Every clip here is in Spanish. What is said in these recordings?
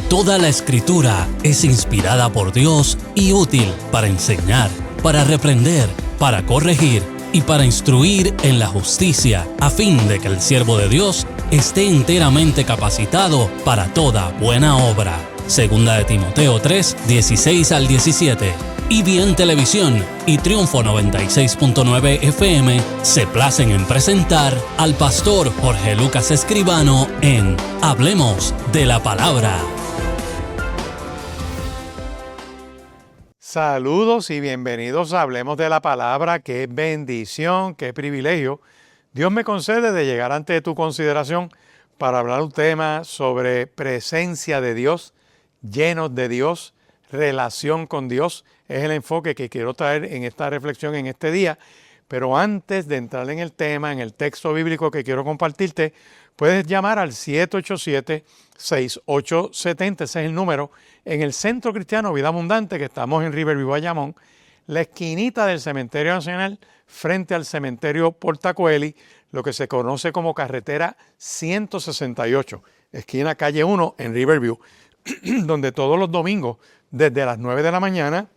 Toda la Escritura es inspirada por Dios y útil para enseñar, para reprender, para corregir y para instruir en la justicia, a fin de que el siervo de Dios esté enteramente capacitado para toda buena obra. Segunda de Timoteo 3, 16 al 17. EBN Televisión y Triunfo 96.9 FM se placen en presentar al pastor Jorge Lucas Escribano en Hablemos de la Palabra. Saludos y bienvenidos a Hablemos de la Palabra. Qué bendición, qué privilegio Dios me concede de llegar ante tu consideración para hablar un tema sobre presencia de Dios, llenos de Dios, relación con Dios. Es el enfoque que quiero traer en esta reflexión en este día. Pero antes de entrar en el tema, en el texto bíblico que quiero compartirte, puedes llamar al 787-6870, ese es el número, en el Centro Cristiano Vida Abundante, que estamos en Riverview, Bayamón, la esquinita del Cementerio Nacional, frente al Cementerio Portacoeli, lo que se conoce como carretera 168, esquina calle 1 en Riverview, donde todos los domingos, desde las 9 de la mañana,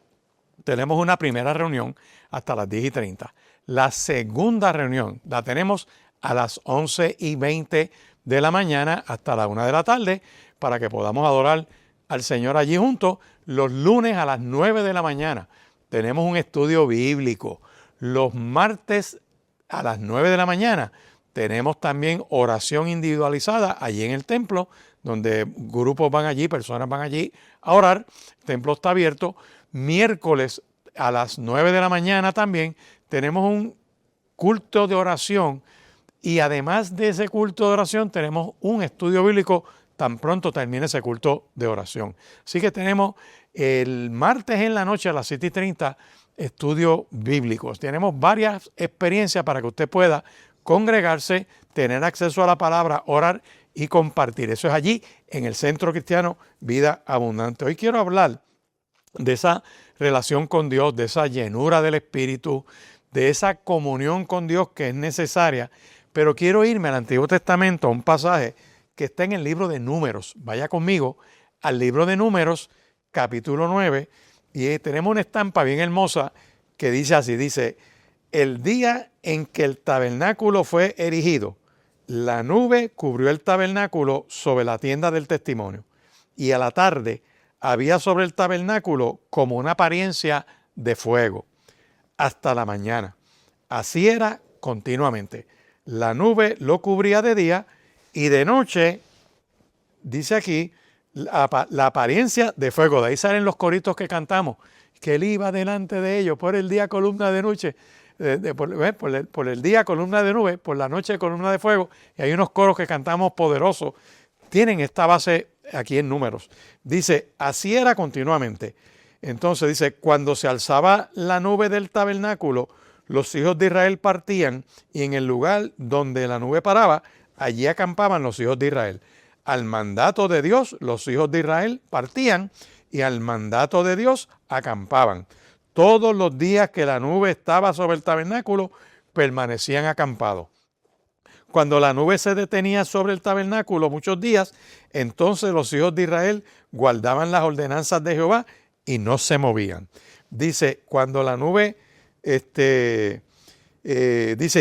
tenemos una primera reunión hasta las 10:30. La segunda reunión la tenemos a las 11:20 de la mañana hasta la 1 de la tarde para que podamos adorar al Señor allí juntos. Los lunes a las 9 de la mañana tenemos un estudio bíblico. Los martes a las 9 de la mañana tenemos también oración individualizada allí en el templo, donde grupos van allí, personas van allí a orar. El templo está abierto. Miércoles a las 9 de la mañana también tenemos un culto de oración y además de ese culto de oración tenemos un estudio bíblico tan pronto termine ese culto de oración. Así que tenemos el martes en la noche a las 7:30 estudios bíblicos. Tenemos varias experiencias para que usted pueda congregarse, tener acceso a la palabra, orar y compartir. Eso es allí en el Centro Cristiano Vida Abundante. Hoy quiero hablar de esa relación con Dios, de esa llenura del Espíritu, de esa comunión con Dios que es necesaria, pero quiero irme al Antiguo Testamento a un pasaje que está en el libro de Números. Vaya conmigo al libro de Números, capítulo 9, y tenemos una estampa bien hermosa que dice así, dice, el día en que el tabernáculo fue erigido, la nube cubrió el tabernáculo sobre la tienda del testimonio, y a la tarde había sobre el tabernáculo como una apariencia de fuego, hasta la mañana. Así era continuamente. La nube lo cubría de día y de noche, dice aquí, la apariencia de fuego. De ahí salen los coritos que cantamos, que él iba delante de ellos, por el día columna de noche, por el día columna de nube, por la noche columna de fuego. Y hay unos coros que cantamos poderosos. Tienen esta base aquí en Números. Dice, así era continuamente. Entonces dice, cuando se alzaba la nube del tabernáculo, los hijos de Israel partían y en el lugar donde la nube paraba, allí acampaban los hijos de Israel. Al mandato de Dios, los hijos de Israel partían y al mandato de Dios acampaban. Todos los días que la nube estaba sobre el tabernáculo, permanecían acampados. Cuando la nube se detenía sobre el tabernáculo muchos días, entonces los hijos de Israel guardaban las ordenanzas de Jehová y no se movían. Dice, cuando la nube, y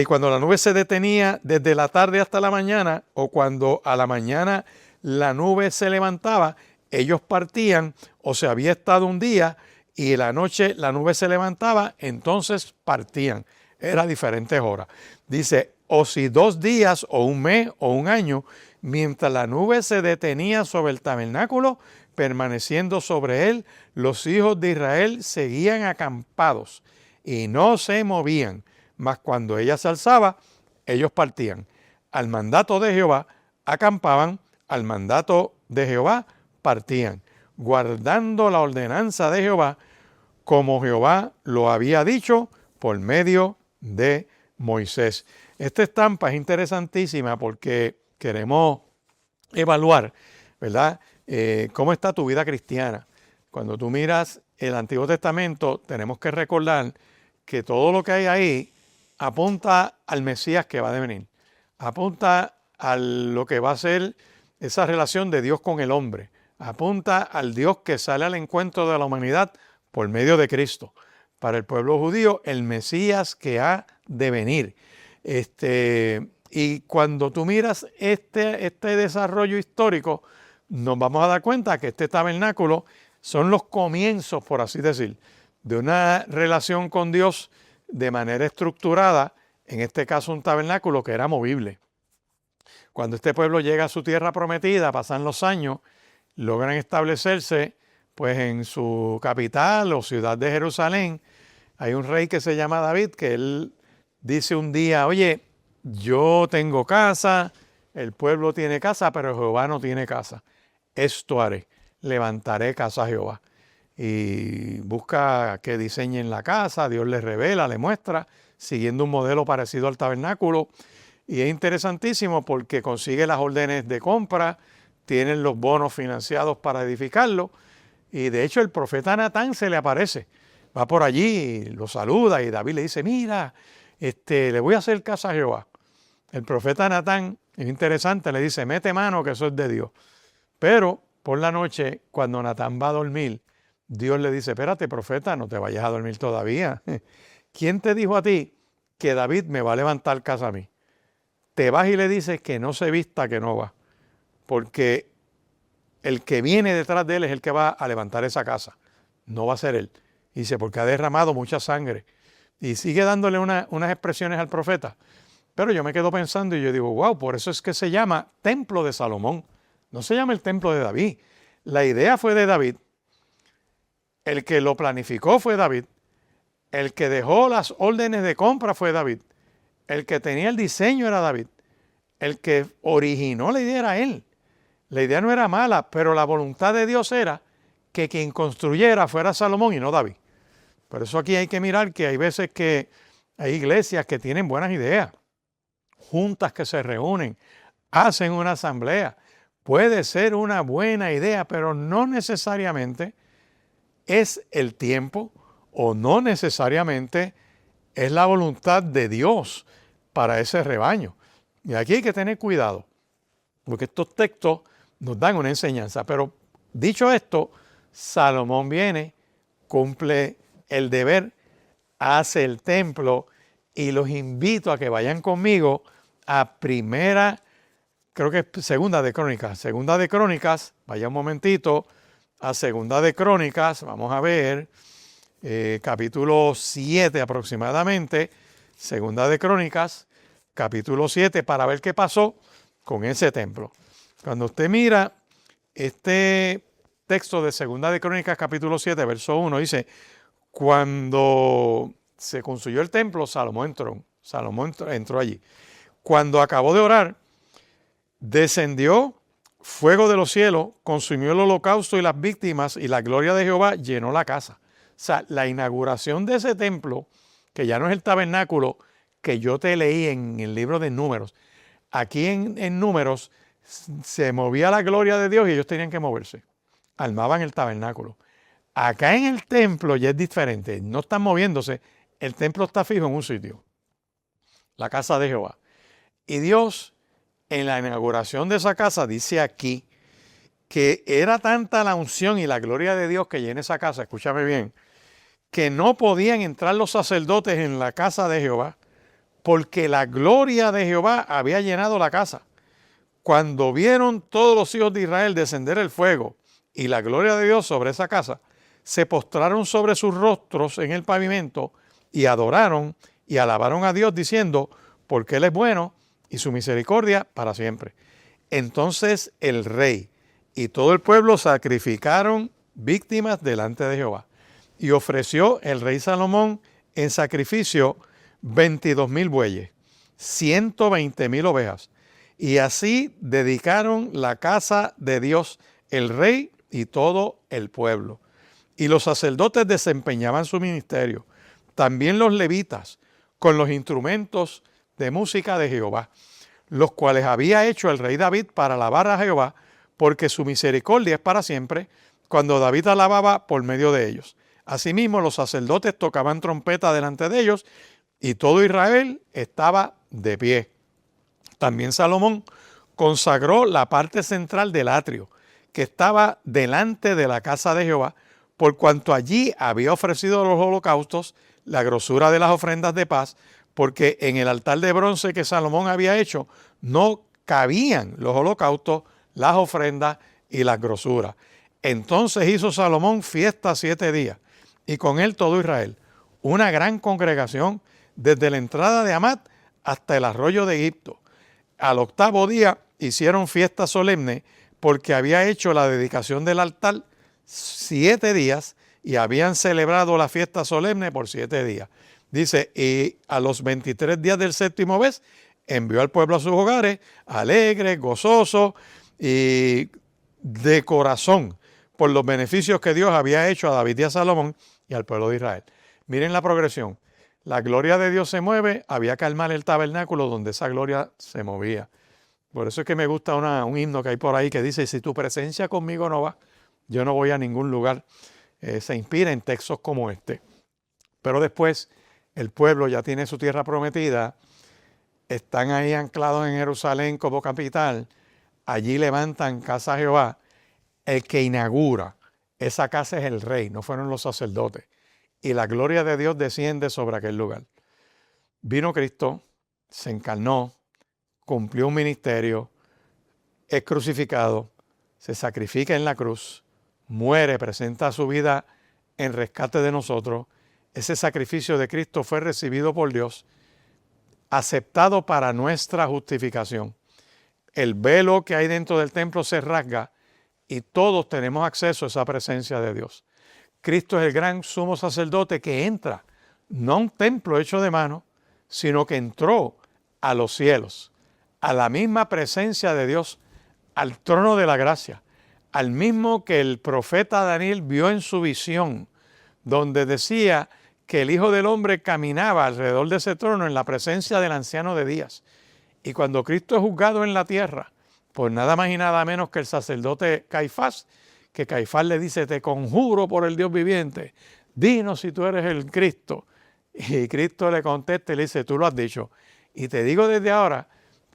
cuando la nube se detenía desde la tarde hasta la mañana, o cuando a la mañana la nube se levantaba, ellos partían, o se había estado un día y la noche la nube se levantaba, entonces partían. Era diferentes horas. Dice, o si 2 días, o un mes, o un año, mientras la nube se detenía sobre el tabernáculo, permaneciendo sobre él, los hijos de Israel seguían acampados y no se movían, mas cuando ella se alzaba, ellos partían. Al mandato de Jehová acampaban, al mandato de Jehová partían, guardando la ordenanza de Jehová, como Jehová lo había dicho por medio de Moisés. Esta estampa es interesantísima porque queremos evaluar, ¿verdad? ¿Cómo está tu vida cristiana? Cuando tú miras el Antiguo Testamento, tenemos que recordar que todo lo que hay ahí apunta al Mesías que va a venir. Apunta a lo que va a ser esa relación de Dios con el hombre. apunta al Dios que sale al encuentro de la humanidad por medio de Cristo. Para el pueblo judío, el Mesías que ha de venir. Y cuando tú miras este desarrollo histórico, nos vamos a dar cuenta que este tabernáculo son los comienzos, por así decir, de una relación con Dios de manera estructurada, en este caso un tabernáculo que era movible. Cuando este pueblo llega a su tierra prometida, pasan los años, logran establecerse pues en su capital o ciudad de Jerusalén. Hay un rey que se llama David, que él dice un día, oye, yo tengo casa, el pueblo tiene casa, pero Jehová no tiene casa. Esto haré, levantaré casa a Jehová. Y busca que diseñen la casa, Dios le revela, le muestra, siguiendo un modelo parecido al tabernáculo. Y es interesantísimo porque consigue las órdenes de compra, tienen los bonos financiados para edificarlo. Y de hecho el profeta Natán se le aparece, va por allí, lo saluda y David le dice, mira, le voy a hacer casa a Jehová. El profeta Natán, es interesante, le dice, mete mano que eso es de Dios. Pero por la noche, cuando Natán va a dormir, Dios le dice, espérate, profeta, no te vayas a dormir todavía. ¿Quién te dijo a ti que David me va a levantar casa a mí? Te vas y le dices que no se vista, que no va. Porque el que viene detrás de él es el que va a levantar esa casa. No va a ser él. Y dice, porque ha derramado mucha sangre. Y sigue dándole unas expresiones al profeta. Pero yo me quedo pensando y yo digo, wow, por eso es que se llama Templo de Salomón. No se llama el Templo de David. La idea fue de David. El que lo planificó fue David. El que dejó las órdenes de compra fue David. El que tenía el diseño era David. El que originó la idea era él. La idea no era mala, pero la voluntad de Dios era que quien construyera fuera Salomón y no David. Por eso aquí hay que mirar que hay veces que hay iglesias que tienen buenas ideas, juntas que se reúnen, hacen una asamblea. Puede ser una buena idea, pero no necesariamente es el tiempo o no necesariamente es la voluntad de Dios para ese rebaño. Y aquí hay que tener cuidado, porque estos textos nos dan una enseñanza. Pero dicho esto, Salomón viene, cumple el deber, hace el templo y los invito a que vayan conmigo a Segunda de Crónicas, vaya un momentito a Segunda de Crónicas, vamos a ver, capítulo 7 aproximadamente, Segunda de Crónicas, capítulo 7, para ver qué pasó con ese templo. Cuando usted mira este texto de Segunda de Crónicas, capítulo 7, verso 1, dice, cuando se construyó el templo, Salomón entró allí. Cuando acabó de orar, descendió fuego de los cielos, consumió el holocausto y las víctimas, y la gloria de Jehová llenó la casa. O sea, la inauguración de ese templo, que ya no es el tabernáculo que yo te leí en el libro de Números, aquí en Números se movía la gloria de Dios y ellos tenían que moverse. Armaban el tabernáculo. Acá en el templo ya es diferente. No están moviéndose. El templo está fijo en un sitio. La casa de Jehová. Y Dios, en la inauguración de esa casa, dice aquí que era tanta la unción y la gloria de Dios que llena esa casa, escúchame bien, que no podían entrar los sacerdotes en la casa de Jehová porque la gloria de Jehová había llenado la casa. Cuando vieron todos los hijos de Israel descender el fuego y la gloria de Dios sobre esa casa, se postraron sobre sus rostros en el pavimento y adoraron y alabaron a Dios diciendo, porque Él es bueno y su misericordia para siempre. Entonces el rey y todo el pueblo sacrificaron víctimas delante de Jehová. Y ofreció el rey Salomón en sacrificio 22,000 bueyes, 120,000 ovejas. Y así dedicaron la casa de Dios el rey y todo el pueblo. Y los sacerdotes desempeñaban su ministerio. También los levitas con los instrumentos de música de Jehová, los cuales había hecho el rey David para alabar a Jehová, porque su misericordia es para siempre, cuando David alababa por medio de ellos. Asimismo, los sacerdotes tocaban trompeta delante de ellos, y todo Israel estaba de pie. También Salomón consagró la parte central del atrio, que estaba delante de la casa de Jehová, por cuanto allí había ofrecido los holocaustos, la grosura de las ofrendas de paz, porque en el altar de bronce que Salomón había hecho no cabían los holocaustos, las ofrendas y las grosuras. Entonces hizo Salomón fiesta 7 días, y con él todo Israel, una gran congregación, desde la entrada de Amat hasta el arroyo de Egipto. Al 8º día hicieron fiesta solemne, porque había hecho la dedicación del altar 7 días, y habían celebrado la fiesta solemne por 7 días. Dice, y a los 23 días del 7º mes, envió al pueblo a sus hogares, alegres, gozosos y de corazón, por los beneficios que Dios había hecho a David y a Salomón y al pueblo de Israel. Miren la progresión. La gloria de Dios se mueve, había que armar el tabernáculo donde esa gloria se movía. Por eso es que me gusta un himno que hay por ahí que dice, si tu presencia conmigo no va, yo no voy a ningún lugar. Se inspira en textos como este. Pero después el pueblo ya tiene su tierra prometida, están ahí anclados en Jerusalén como capital, allí levantan casa a Jehová. El que inaugura esa casa es el rey, no fueron los sacerdotes. Y la gloria de Dios desciende sobre aquel lugar. Vino Cristo, se encarnó, cumplió un ministerio, es crucificado, se sacrifica en la cruz, muere, presenta su vida en rescate de nosotros. Ese sacrificio de Cristo fue recibido por Dios, aceptado para nuestra justificación. El velo que hay dentro del templo se rasga y todos tenemos acceso a esa presencia de Dios. Cristo es el gran sumo sacerdote que entra, no a un templo hecho de mano, sino que entró a los cielos, a la misma presencia de Dios, al trono de la gracia, al mismo que el profeta Daniel vio en su visión, donde decía que el Hijo del Hombre caminaba alrededor de ese trono en la presencia del Anciano de Días. Y cuando Cristo es juzgado en la tierra, pues nada más y nada menos que el sacerdote Caifás, que Caifás le dice, te conjuro por el Dios viviente, dinos si tú eres el Cristo. Y Cristo le contesta y le dice, tú lo has dicho. Y te digo desde ahora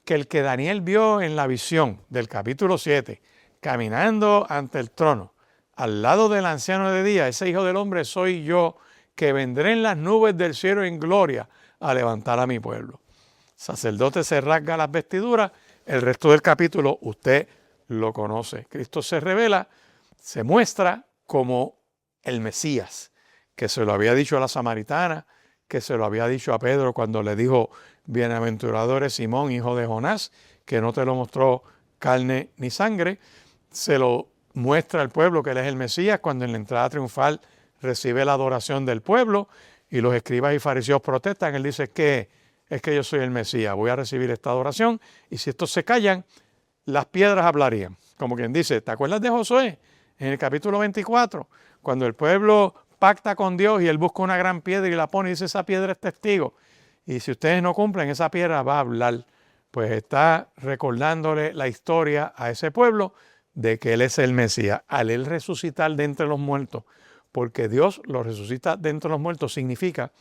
que el que Daniel vio en la visión del capítulo 7, caminando ante el trono, al lado del anciano de día, ese Hijo del Hombre soy yo, que vendré en las nubes del cielo en gloria a levantar a mi pueblo. El sacerdote se rasga las vestiduras, el resto del capítulo usted lo conoce. Cristo se revela, se muestra como el Mesías, que se lo había dicho a la samaritana, que se lo había dicho a Pedro cuando le dijo, bienaventurado eres Simón, hijo de Jonás, que no te lo mostró carne ni sangre. Se lo muestra al pueblo que él es el Mesías cuando en la entrada triunfal recibe la adoración del pueblo y los escribas y fariseos protestan. Él dice que es que yo soy el Mesías, voy a recibir esta adoración y si estos se callan, las piedras hablarían. Como quien dice, ¿te acuerdas de Josué? En el capítulo 24, cuando el pueblo pacta con Dios y él busca una gran piedra y la pone y dice, esa piedra es testigo. Y si ustedes no cumplen, esa piedra va a hablar. Pues está recordándole la historia a ese pueblo de que él es el Mesías. Al él resucitar de entre los muertos, porque Dios lo resucita de entre los muertos, significa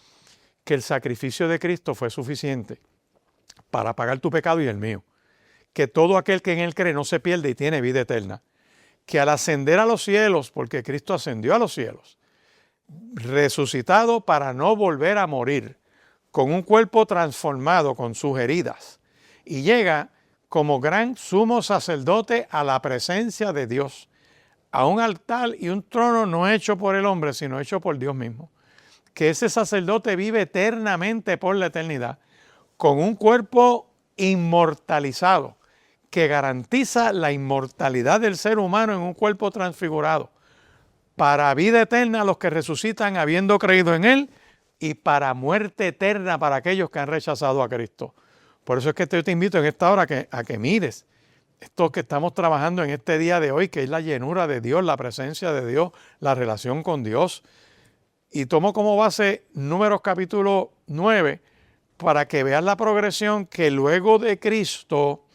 que el sacrificio de Cristo fue suficiente para pagar tu pecado y el mío. Que todo aquel que en él cree no se pierde y tiene vida eterna. Que al ascender a los cielos, porque Cristo ascendió a los cielos, resucitado para no volver a morir, con un cuerpo transformado con sus heridas, y llega como gran sumo sacerdote a la presencia de Dios, a un altar y un trono no hecho por el hombre, sino hecho por Dios mismo. Que ese sacerdote vive eternamente por la eternidad, con un cuerpo inmortalizado, que garantiza la inmortalidad del ser humano en un cuerpo transfigurado, para vida eterna a los que resucitan habiendo creído en Él, y para muerte eterna para aquellos que han rechazado a Cristo. Por eso es que yo te invito en esta hora a que mires esto que estamos trabajando en este día de hoy, que es la llenura de Dios, la presencia de Dios, la relación con Dios. Y tomo como base Números capítulo 9 para que veas la progresión que luego de Cristo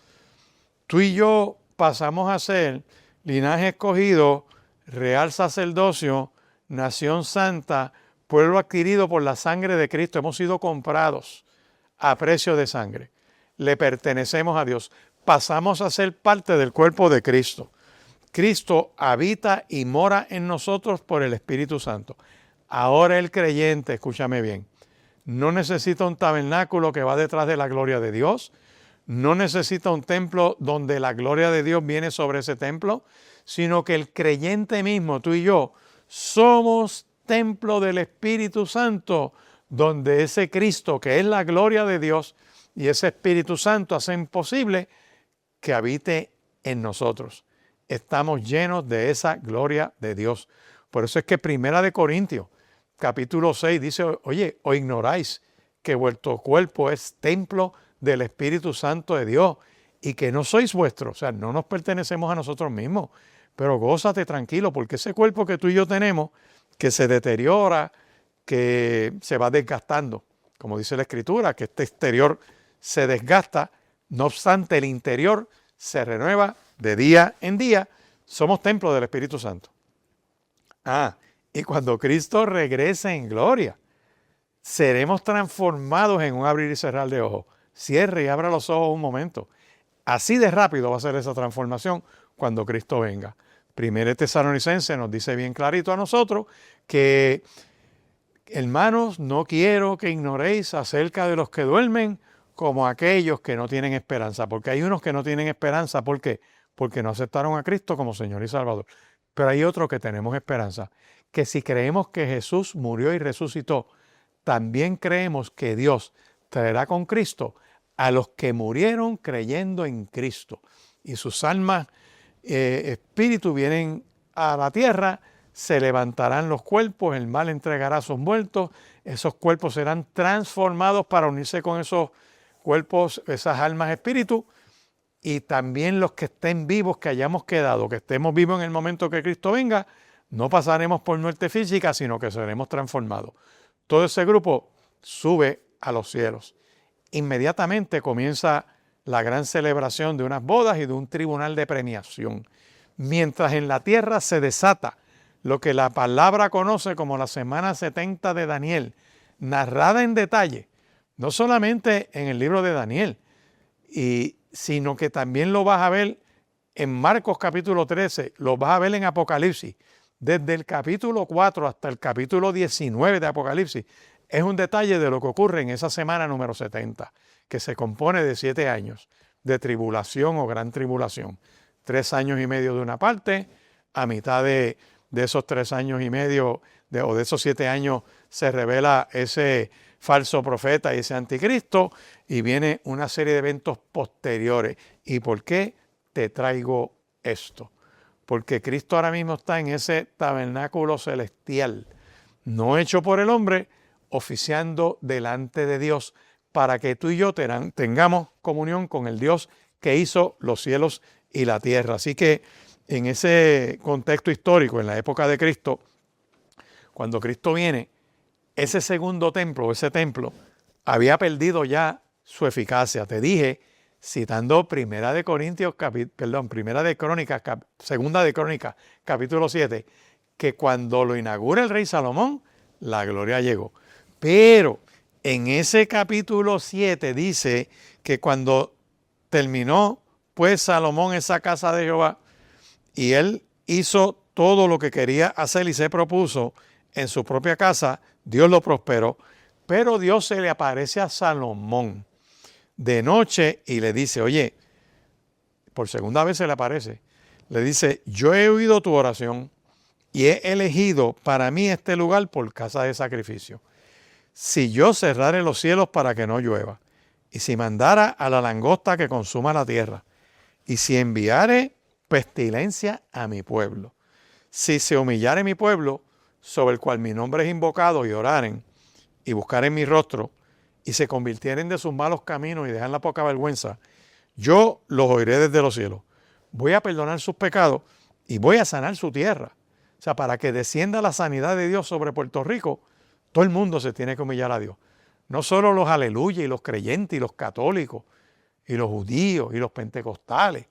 tú y yo pasamos a ser linaje escogido, real sacerdocio, nación santa, pueblo adquirido por la sangre de Cristo. Hemos sido comprados a precio de sangre. Le pertenecemos a Dios. Pasamos a ser parte del cuerpo de Cristo. Cristo habita y mora en nosotros por el Espíritu Santo. Ahora el creyente, escúchame bien, no necesita un tabernáculo que va detrás de la gloria de Dios, no necesita un templo donde la gloria de Dios viene sobre ese templo, sino que el creyente mismo, tú y yo, somos templo del Espíritu Santo, donde ese Cristo, que es la gloria de Dios, y ese Espíritu Santo hacen posible que habite en nosotros. Estamos llenos de esa gloria de Dios. Por eso es que Primera de Corintios, capítulo 6, dice, oye, ¿o ignoráis que vuestro cuerpo es templo del Espíritu Santo de Dios y que no sois vuestros? O sea, no nos pertenecemos a nosotros mismos, pero gózate tranquilo, porque ese cuerpo que tú y yo tenemos, que se deteriora, que se va desgastando, como dice la Escritura, que este exterior se desgasta, no obstante el interior se renueva de día en día. Somos templo del Espíritu Santo. Y cuando Cristo regrese en gloria, seremos transformados en un abrir y cerrar de ojos. Cierre y abra los ojos un momento. Así de rápido va a ser esa transformación cuando Cristo venga. Primero Tesalonicenses nos dice bien clarito a nosotros que, hermanos, no quiero que ignoréis acerca de los que duermen como aquellos que no tienen esperanza. Porque hay unos que no tienen esperanza. ¿Por qué? Porque no aceptaron a Cristo como Señor y Salvador. Pero hay otros que tenemos esperanza. Que si creemos que Jesús murió y resucitó, también creemos que Dios traerá con Cristo a los que murieron creyendo en Cristo. Y sus almas, espíritu, vienen a la tierra, se levantarán los cuerpos, el mal entregará a sus muertos, esos cuerpos serán transformados para unirse con esos cuerpos, esas almas, espíritu, y también los que estén vivos, que hayamos quedado, que estemos vivos en el momento que Cristo venga, no pasaremos por muerte física, sino que seremos transformados. Todo ese grupo sube a los cielos. Inmediatamente comienza la gran celebración de unas bodas y de un tribunal de premiación. Mientras en la tierra se desata lo que la palabra conoce como la semana 70 de Daniel, narrada en detalle, no solamente en el libro de Daniel, sino que también lo vas a ver en Marcos capítulo 13, lo vas a ver en Apocalipsis, desde el capítulo 4 hasta el capítulo 19 de Apocalipsis. Es un detalle de lo que ocurre en esa semana número 70, que se compone de 7 años de tribulación o gran tribulación. 3 años y medio de una parte, a mitad de esos 3 años y medio, o de esos 7 años, se revela ese falso profeta y ese anticristo, y viene una serie de eventos posteriores. ¿Y por qué te traigo esto? Porque Cristo ahora mismo está en ese tabernáculo celestial, no hecho por el hombre, oficiando delante de Dios, para que tú y yo tengamos comunión con el Dios que hizo los cielos y la tierra. Así que en ese contexto histórico, en la época de Cristo, cuando Cristo viene, ese segundo templo, ese templo, había perdido ya su eficacia. Te dije, citando Segunda de Crónicas, capítulo 7, que cuando lo inaugura el rey Salomón, la gloria llegó. Pero en ese capítulo 7 dice que cuando terminó pues Salomón esa casa de Jehová, y él hizo todo lo que quería hacer y se propuso en su propia casa, Dios lo prosperó. Pero Dios se le aparece a Salomón de noche y le dice, oye, por segunda vez se le aparece, le dice, yo he oído tu oración y he elegido para mí este lugar por casa de sacrificio. Si yo cerrare los cielos para que no llueva, y si mandara a la langosta que consuma la tierra, y si enviare pestilencia a mi pueblo, si se humillare mi pueblo, sobre el cual mi nombre es invocado, y oraren, y buscaren mi rostro, y se convirtieren de sus malos caminos y dejan la poca vergüenza, yo los oiré desde los cielos. Voy a perdonar sus pecados y voy a sanar su tierra. O sea, para que descienda la sanidad de Dios sobre Puerto Rico, todo el mundo se tiene que humillar a Dios. No solo los aleluya y los creyentes y los católicos y los judíos y los pentecostales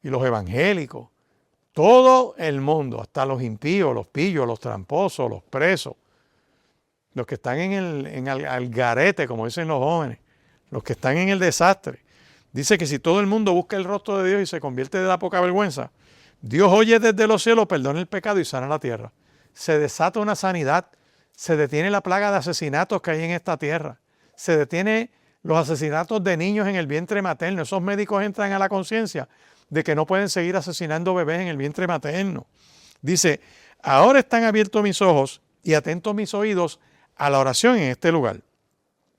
y los evangélicos. Todo el mundo, hasta los impíos, los pillos, los tramposos, los presos, los que están en el garete, como dicen los jóvenes, los que están en el desastre. Dice que si todo el mundo busca el rostro de Dios y se convierte de la poca vergüenza, Dios oye desde los cielos, perdona el pecado y sana la tierra. Se desata una sanidad, se detiene la plaga de asesinatos que hay en esta tierra, se detiene los asesinatos de niños en el vientre materno. Esos médicos entran a la conciencia de que no pueden seguir asesinando bebés en el vientre materno. Dice, ahora están abiertos mis ojos y atentos mis oídos a la oración en este lugar.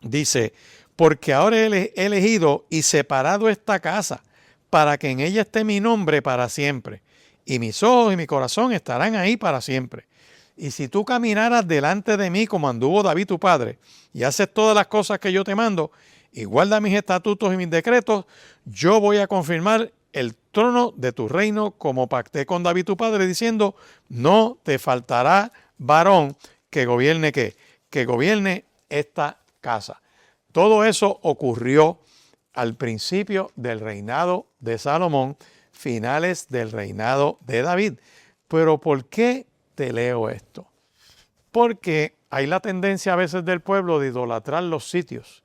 Dice, porque ahora he elegido y separado esta casa para que en ella esté mi nombre para siempre. Y mis ojos y mi corazón estarán ahí para siempre. Y si tú caminaras delante de mí como anduvo David tu padre, y haces todas las cosas que yo te mando, y guardas mis estatutos y mis decretos, yo voy a confirmar el trono de tu reino como pacté con David tu padre, diciendo, no te faltará varón que gobierne ¿qué? Que gobierne esta casa. Todo eso ocurrió al principio del reinado de Salomón, finales del reinado de David. Pero ¿por qué te leo esto? Porque hay la tendencia a veces del pueblo de idolatrar los sitios,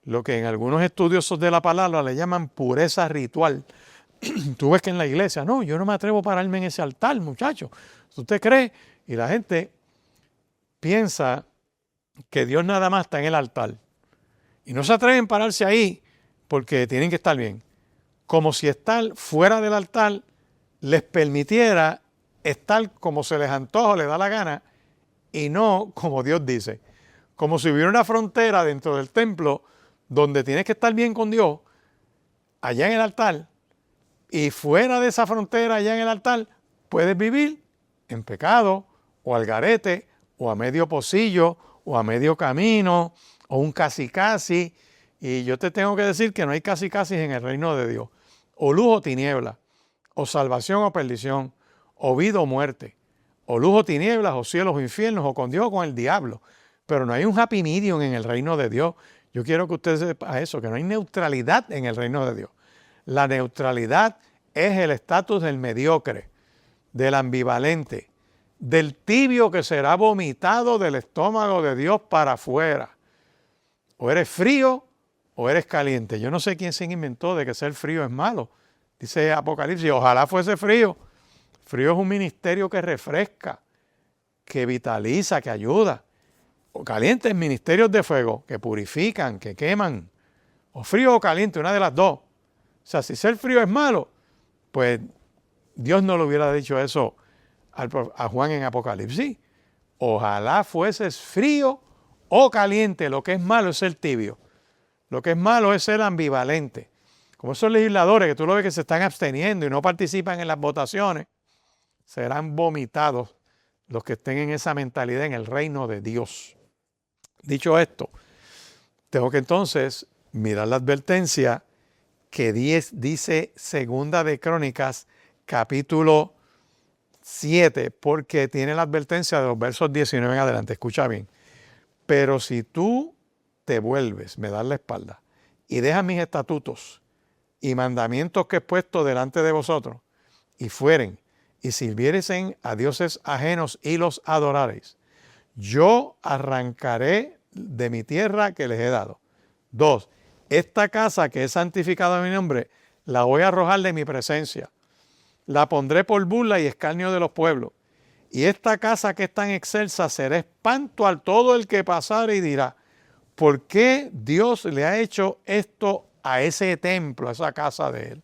lo que en algunos estudiosos de la palabra le llaman pureza ritual. Tú ves que en la iglesia, no, yo no me atrevo a pararme en ese altar, muchacho. ¿Usted cree? Y la gente piensa que Dios nada más está en el altar. Y no se atreven a pararse ahí porque tienen que estar bien. Como si estar fuera del altar les permitiera estar como se les antoja o les da la gana y no como Dios dice. Como si hubiera una frontera dentro del templo donde tienes que estar bien con Dios, allá en el altar, y fuera de esa frontera, allá en el altar, puedes vivir en pecado o al garete o a medio pocillo o a medio camino o un casi casi. Y yo te tengo que decir que no hay casi casi en el reino de Dios. O luz o tiniebla, o salvación o perdición, o vida o muerte, o luz o tinieblas, o cielos o infiernos, o con Dios o con el diablo. Pero no hay un happy medium en el reino de Dios. Yo quiero que usted sepa eso, que no hay neutralidad en el reino de Dios. La neutralidad es el estatus del mediocre, del ambivalente, del tibio que será vomitado del estómago de Dios para afuera. O eres frío o eres caliente. Yo no sé quién se inventó de que ser frío es malo. Dice Apocalipsis, ojalá fuese frío. Frío es un ministerio que refresca, que vitaliza, que ayuda. O caliente es ministerios de fuego, que purifican, que queman. O frío o caliente, una de las dos. O sea, si ser frío es malo, pues Dios no le hubiera dicho eso a Juan en Apocalipsis. Ojalá fueses frío o caliente. Lo que es malo es ser tibio. Lo que es malo es ser ambivalente. Como esos legisladores que tú lo ves que se están absteniendo y no participan en las votaciones, serán vomitados los que estén en esa mentalidad en el reino de Dios. Dicho esto, tengo que entonces mirar la advertencia que dice Segunda de Crónicas, capítulo 7, porque tiene la advertencia de los versos 19 en adelante. Escucha bien. Pero si tú te vuelves, me das la espalda, y dejas mis estatutos y mandamientos que he puesto delante de vosotros, y fueren, y sirviesen a dioses ajenos y los adorareis, yo arrancaré de mi tierra que les he dado. 2. Esta casa que es santificada a mi nombre, la voy a arrojar de mi presencia. La pondré por burla y escarnio de los pueblos. Y esta casa que es tan excelsa será espanto a todo el que pasare y dirá, ¿por qué Dios le ha hecho esto a ese templo, a esa casa de él?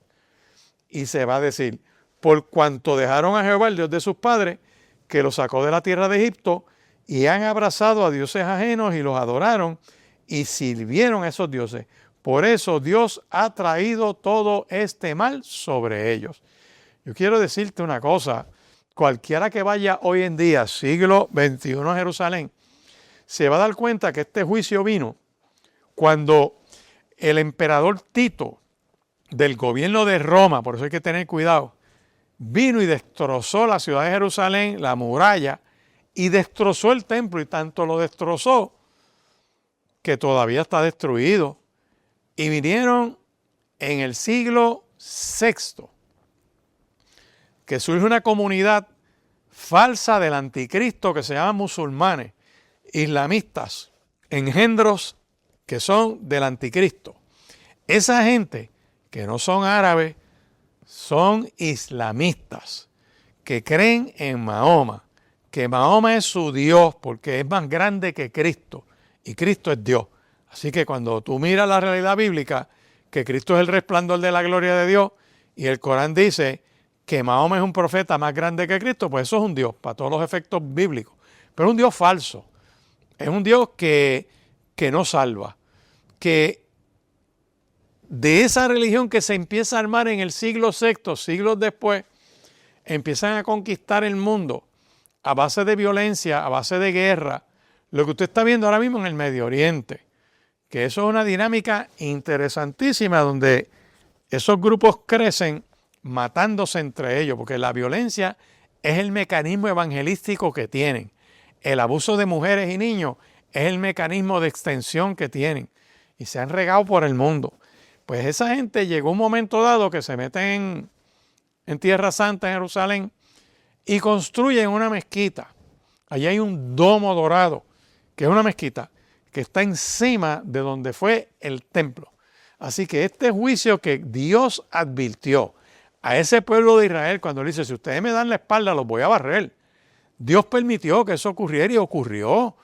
Y se va a decir, por cuanto dejaron a Jehová, el Dios de sus padres, que los sacó de la tierra de Egipto, y han abrazado a dioses ajenos y los adoraron y sirvieron a esos dioses. Por eso Dios ha traído todo este mal sobre ellos. Yo quiero decirte una cosa, cualquiera que vaya hoy en día, siglo XXI a Jerusalén, se va a dar cuenta que este juicio vino cuando el emperador Tito del gobierno de Roma, por eso hay que tener cuidado, vino y destrozó la ciudad de Jerusalén, la muralla, y destrozó el templo, y tanto lo destrozó que todavía está destruido. Y vinieron en el siglo VI, que surge una comunidad falsa del anticristo que se llama musulmanes, islamistas, engendros que son del anticristo. Esa gente que no son árabes, son islamistas que creen en Mahoma, que Mahoma es su Dios porque es más grande que Cristo y Cristo es Dios. Así que cuando tú miras la realidad bíblica, que Cristo es el resplandor de la gloria de Dios y el Corán dice que Mahoma es un profeta más grande que Cristo, pues eso es un Dios para todos los efectos bíblicos. Pero es un Dios falso, es un Dios que no salva, que de esa religión que se empieza a armar en el siglo VI, siglos después, empiezan a conquistar el mundo a base de violencia, a base de guerra, lo que usted está viendo ahora mismo en el Medio Oriente, que eso es una dinámica interesantísima donde esos grupos crecen matándose entre ellos, porque la violencia es el mecanismo evangelístico que tienen. El abuso de mujeres y niños es el mecanismo de extensión que tienen y se han regado por el mundo. Pues esa gente llegó un momento dado que se meten en Tierra Santa, en Jerusalén, y construyen una mezquita. Allí hay un domo dorado, que es una mezquita, que está encima de donde fue el templo. Así que este juicio que Dios advirtió a ese pueblo de Israel cuando le dice, si ustedes me dan la espalda, los voy a barrer. Dios permitió que eso ocurriera y ocurrió.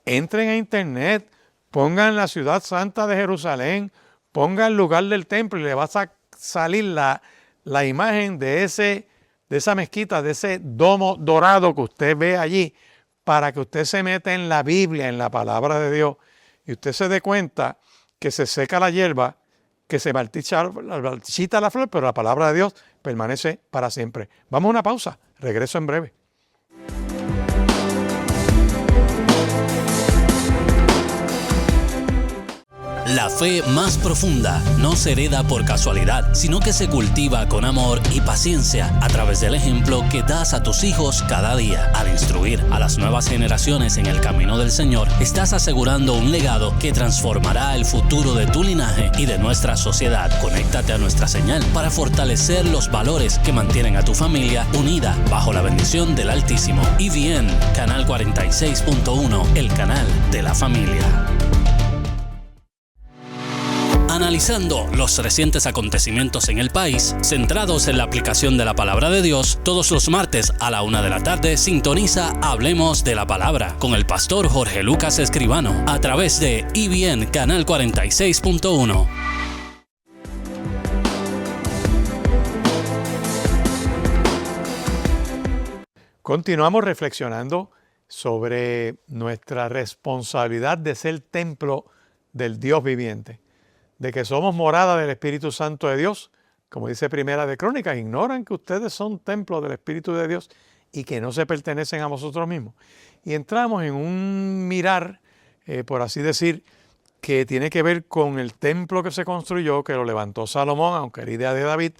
Entren a internet, pongan la ciudad santa de Jerusalén, pongan el lugar del templo y le va a salir la imagen de esa mezquita, de ese domo dorado que usted ve allí, para que usted se meta en la Biblia, en la palabra de Dios, y usted se dé cuenta que se seca la hierba, que se marchita la flor, pero la palabra de Dios permanece para siempre. Vamos a una pausa, regreso en breve. La fe más profunda no se hereda por casualidad, sino que se cultiva con amor y paciencia a través del ejemplo que das a tus hijos cada día. Al instruir a las nuevas generaciones en el camino del Señor, estás asegurando un legado que transformará el futuro de tu linaje y de nuestra sociedad. Conéctate a nuestra señal para fortalecer los valores que mantienen a tu familia unida bajo la bendición del Altísimo. EBN, Canal 46.1, el canal de la familia. Analizando los recientes acontecimientos en el país, centrados en la aplicación de la palabra de Dios, todos los martes a la 1 de la tarde sintoniza Hablemos de la Palabra con el pastor Jorge Lucas Escribano a través de EBN Canal 46.1. Continuamos reflexionando sobre nuestra responsabilidad de ser templo del Dios viviente, de que somos morada del Espíritu Santo de Dios, como dice Primera de Crónicas, ignoran que ustedes son templo del Espíritu de Dios y que no se pertenecen a vosotros mismos. Y entramos en un mirar, por así decir, que tiene que ver con el templo que se construyó, que lo levantó Salomón, aunque era idea de David,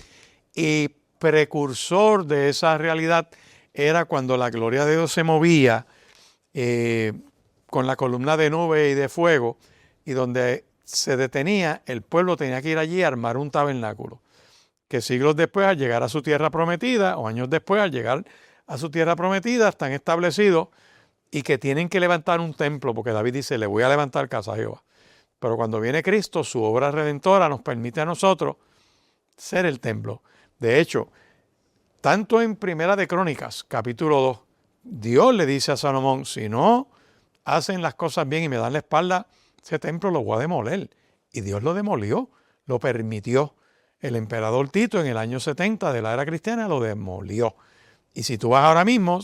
y precursor de esa realidad era cuando la gloria de Dios se movía con la columna de nube y de fuego, y donde se detenía, el pueblo tenía que ir allí a armar un tabernáculo, que siglos después, al llegar a su tierra prometida, o años después, al llegar a su tierra prometida, están establecidos y que tienen que levantar un templo, porque David dice, le voy a levantar casa a Jehová. Pero cuando viene Cristo, su obra redentora nos permite a nosotros ser el templo. De hecho, tanto en Primera de Crónicas, capítulo 2, Dios le dice a Salomón, si no hacen las cosas bien y me dan la espalda, ese templo lo voy a demoler. Y Dios lo demolió, lo permitió. El emperador Tito en el año 70 de la era cristiana lo demolió. Y si tú vas ahora mismo,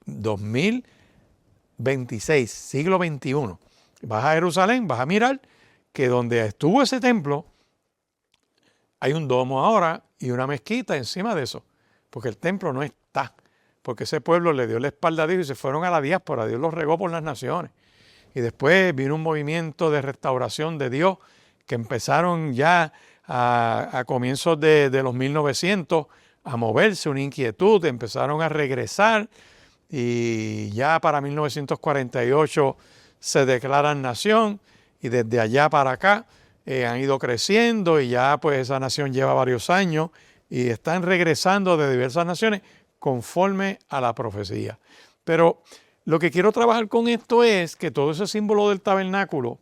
2026, siglo XXI, vas a Jerusalén, vas a mirar que donde estuvo ese templo, hay un domo ahora y una mezquita encima de eso. Porque el templo no está. Porque ese pueblo le dio la espalda a Dios y se fueron a la diáspora. Dios los regó por las naciones. Y después vino un movimiento de restauración de Dios que empezaron ya a comienzos de los 1900 a moverse, una inquietud, empezaron a regresar y ya para 1948 se declaran nación y desde allá para acá han ido creciendo y ya pues esa nación lleva varios años y están regresando de diversas naciones conforme a la profecía. Pero lo que quiero trabajar con esto es que todo ese símbolo del tabernáculo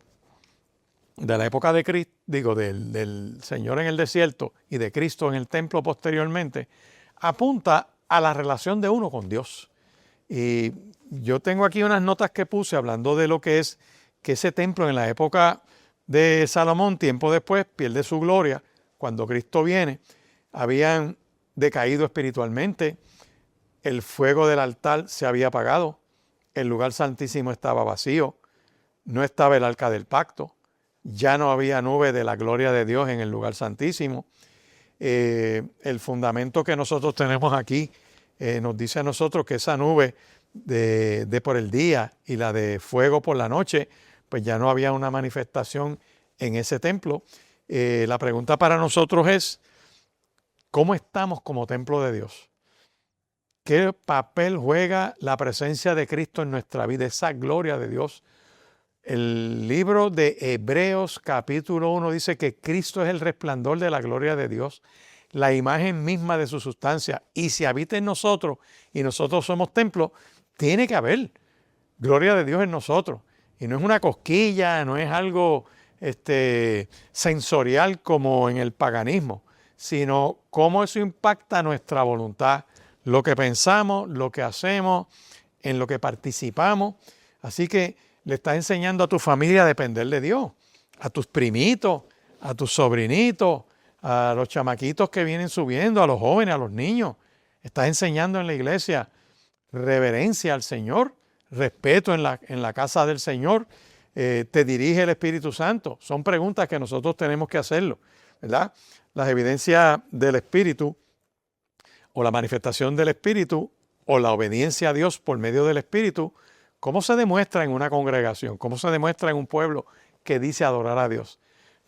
de la época de Cristo, del Señor en el desierto y de Cristo en el templo posteriormente, apunta a la relación de uno con Dios. Y yo tengo aquí unas notas que puse hablando de lo que es que ese templo en la época de Salomón, tiempo después, pierde su gloria. Cuando Cristo viene, habían decaído espiritualmente, el fuego del altar se había apagado, el lugar santísimo estaba vacío, no estaba el arca del pacto, ya no había nube de la gloria de Dios en el lugar santísimo. El fundamento que nosotros tenemos aquí nos dice a nosotros que esa nube de por el día y la de fuego por la noche, pues ya no había una manifestación en ese templo. La pregunta para nosotros es, ¿cómo estamos como templo de Dios? ¿Qué papel juega la presencia de Cristo en nuestra vida, esa gloria de Dios? El libro de Hebreos capítulo 1 dice que Cristo es el resplandor de la gloria de Dios, la imagen misma de su sustancia. Y si habita en nosotros y nosotros somos templo, tiene que haber gloria de Dios en nosotros. Y no es una cosquilla, no es algo sensorial como en el paganismo, sino cómo eso impacta nuestra voluntad, lo que pensamos, lo que hacemos, en lo que participamos. Así que le estás enseñando a tu familia a depender de Dios, a tus primitos, a tus sobrinitos, a los chamaquitos que vienen subiendo, a los jóvenes, a los niños. Estás enseñando en la iglesia reverencia al Señor, respeto en la casa del Señor, te dirige el Espíritu Santo. Son preguntas que nosotros tenemos que hacerlo, ¿verdad? Las evidencias del Espíritu o la manifestación del Espíritu o la obediencia a Dios por medio del Espíritu, ¿cómo se demuestra en una congregación? ¿Cómo se demuestra en un pueblo que dice adorar a Dios?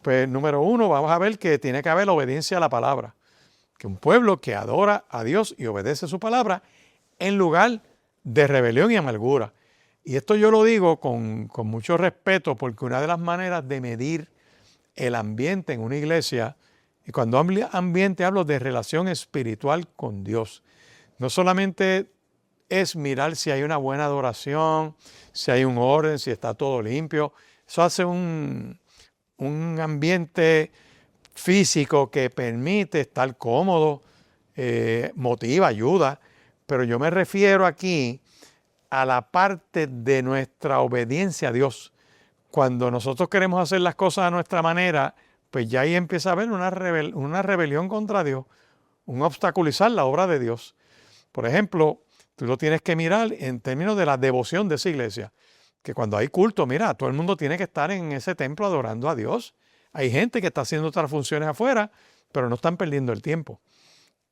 Pues número uno, vamos a ver que tiene que haber obediencia a la palabra. Que un pueblo que adora a Dios y obedece su palabra en lugar de rebelión y amargura. Y esto yo lo digo con mucho respeto, porque una de las maneras de medir el ambiente en una iglesia, y cuando hablo ambiente hablo de relación espiritual con Dios, no solamente es mirar si hay una buena adoración, si hay un orden, si está todo limpio. Eso hace un ambiente físico que permite estar cómodo, motiva, ayuda, pero yo me refiero aquí a la parte de nuestra obediencia a Dios. Cuando nosotros queremos hacer las cosas a nuestra manera, pues ya ahí empieza a haber una rebelión contra Dios, un obstaculizar la obra de Dios. Por ejemplo, tú lo tienes que mirar en términos de la devoción de esa iglesia, que cuando hay culto, mira, todo el mundo tiene que estar en ese templo adorando a Dios. Hay gente que está haciendo otras funciones afuera, pero no están perdiendo el tiempo.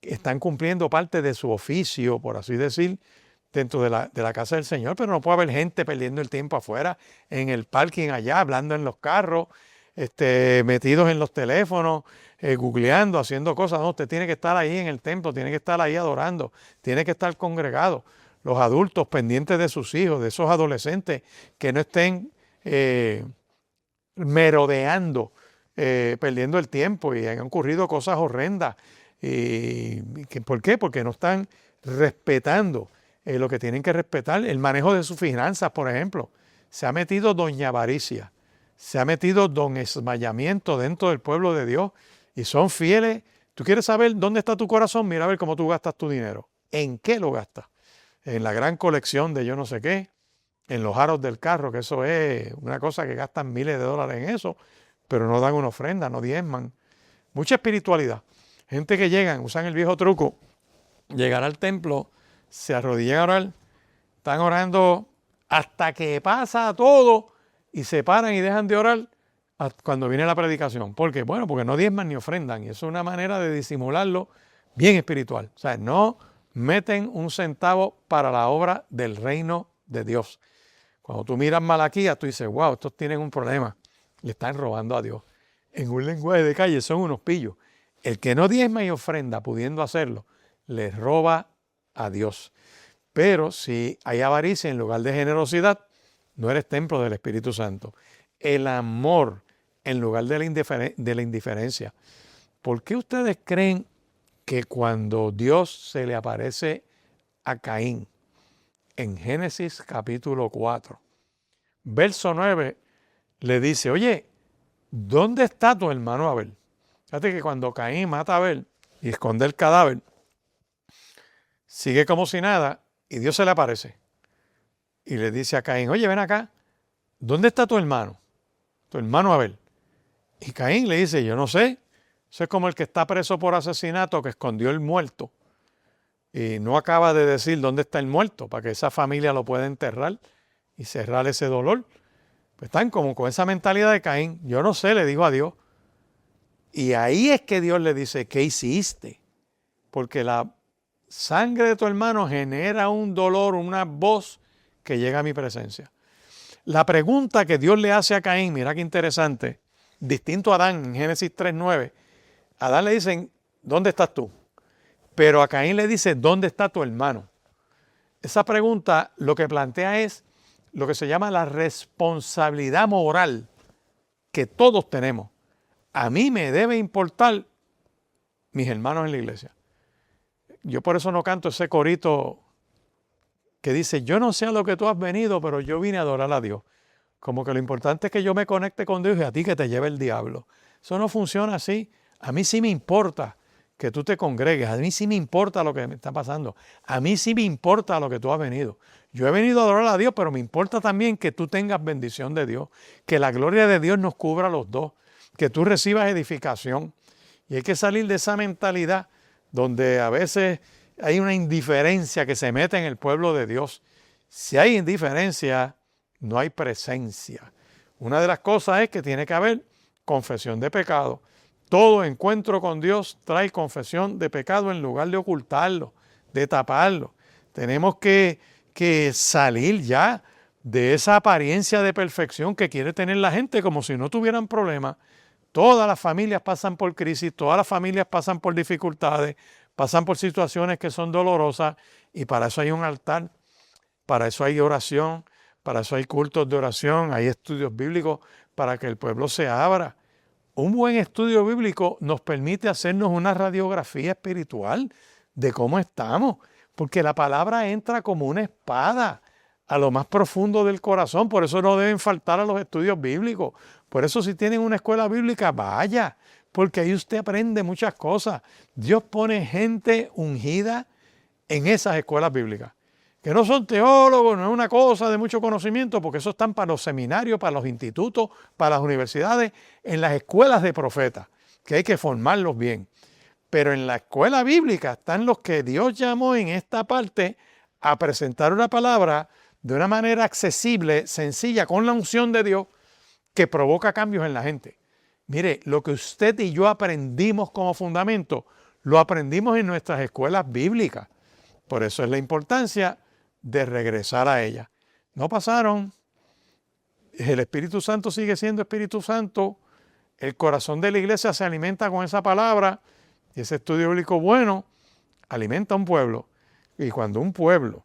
Están cumpliendo parte de su oficio, por así decir, dentro de la casa del Señor, pero no puede haber gente perdiendo el tiempo afuera, en el parking allá, hablando en los carros, metidos en los teléfonos, googleando, haciendo cosas. No, usted tiene que estar ahí en el templo, tiene que estar ahí adorando, tiene que estar congregado. Los adultos pendientes de sus hijos, de esos adolescentes que no estén merodeando, perdiendo el tiempo, y han ocurrido cosas horrendas. ¿Por qué? Porque no están respetando lo que tienen que respetar, el manejo de sus finanzas, por ejemplo. Se ha metido doña avaricia, se ha metido don esmayamiento dentro del pueblo de Dios, y son fieles. ¿Tú quieres saber dónde está tu corazón? Mira a ver cómo tú gastas tu dinero. ¿En qué lo gastas? En la gran colección de yo no sé qué, en los aros del carro, que eso es una cosa que gastan miles de dólares en eso, pero no dan una ofrenda, no diezman. Mucha espiritualidad. Gente que llegan, usan el viejo truco, llegar al templo, se arrodillan a orar, están orando hasta que pasa todo y se paran y dejan de orar cuando viene la predicación. ¿Por qué? Bueno, porque no diezman ni ofrendan, y eso es una manera de disimularlo bien espiritual. O sea, no meten un centavo para la obra del reino de Dios. Cuando tú miras Malaquías, tú dices, wow, estos tienen un problema, le están robando a Dios. En un lenguaje de calle son unos pillos. El que no diezma y ofrenda, pudiendo hacerlo, le roba a Dios. Pero si hay avaricia en lugar de generosidad, no eres templo del Espíritu Santo. El amor en lugar de la indiferencia. ¿Por qué ustedes creen que cuando Dios se le aparece a Caín en Génesis capítulo 4, verso 9, le dice, oye, ¿dónde está tu hermano Abel? Fíjate que cuando Caín mata a Abel y esconde el cadáver, sigue como si nada y Dios se le aparece y le dice a Caín, oye, ven acá, ¿dónde está tu hermano Abel? Y Caín le dice, yo no sé, eso es como el que está preso por asesinato que escondió el muerto y no acaba de decir dónde está el muerto para que esa familia lo pueda enterrar y cerrar ese dolor. Pues están como con esa mentalidad de Caín, yo no sé, le digo a Dios. Y ahí es que Dios le dice, ¿qué hiciste? Porque la sangre de tu hermano genera un dolor, una voz que llega a mi presencia. La pregunta que Dios le hace a Caín, mira qué interesante, distinto a Adán en Génesis 3:9. A Adán le dicen, ¿dónde estás tú? Pero a Caín le dice, ¿dónde está tu hermano? Esa pregunta lo que plantea es lo que se llama la responsabilidad moral que todos tenemos. A mí me debe importar mis hermanos en la iglesia. Yo por eso no canto ese corito que dice, yo no sé a lo que tú has venido, pero yo vine a adorar a Dios. Como que lo importante es que yo me conecte con Dios y a ti que te lleve el diablo. Eso no funciona así. A mí sí me importa que tú te congregues. A mí sí me importa lo que me está pasando. A mí sí me importa lo que tú has venido. Yo he venido a adorar a Dios, pero me importa también que tú tengas bendición de Dios. Que la gloria de Dios nos cubra a los dos. Que tú recibas edificación. Y hay que salir de esa mentalidad donde a veces hay una indiferencia que se mete en el pueblo de Dios. Si hay indiferencia, no hay presencia. Una de las cosas es que tiene que haber confesión de pecado. Todo encuentro con Dios trae confesión de pecado en lugar de ocultarlo, de taparlo. Tenemos que salir ya de esa apariencia de perfección que quiere tener la gente como si no tuvieran problemas. Todas las familias pasan por crisis, todas las familias pasan por dificultades, pasan por situaciones que son dolorosas y para eso hay un altar, para eso hay oración, para eso hay cultos de oración, hay estudios bíblicos para que el pueblo se abra. Un buen estudio bíblico nos permite hacernos una radiografía espiritual de cómo estamos, porque la palabra entra como una espada a lo más profundo del corazón, por eso no deben faltar a los estudios bíblicos. Por eso si tienen una escuela bíblica, vaya, porque ahí usted aprende muchas cosas. Dios pone gente ungida en esas escuelas bíblicas, que no son teólogos, no es una cosa de mucho conocimiento, porque eso están para los seminarios, para los institutos, para las universidades, en las escuelas de profetas, que hay que formarlos bien. Pero en la escuela bíblica están los que Dios llamó en esta parte a presentar una palabra de una manera accesible, sencilla, con la unción de Dios, que provoca cambios en la gente. Mire, lo que usted y yo aprendimos como fundamento, lo aprendimos en nuestras escuelas bíblicas. Por eso es la importancia de regresar a ellas. No pasaron. El Espíritu Santo sigue siendo Espíritu Santo. El corazón de la iglesia se alimenta con esa palabra. Y ese estudio bíblico bueno alimenta a un pueblo. Y cuando un pueblo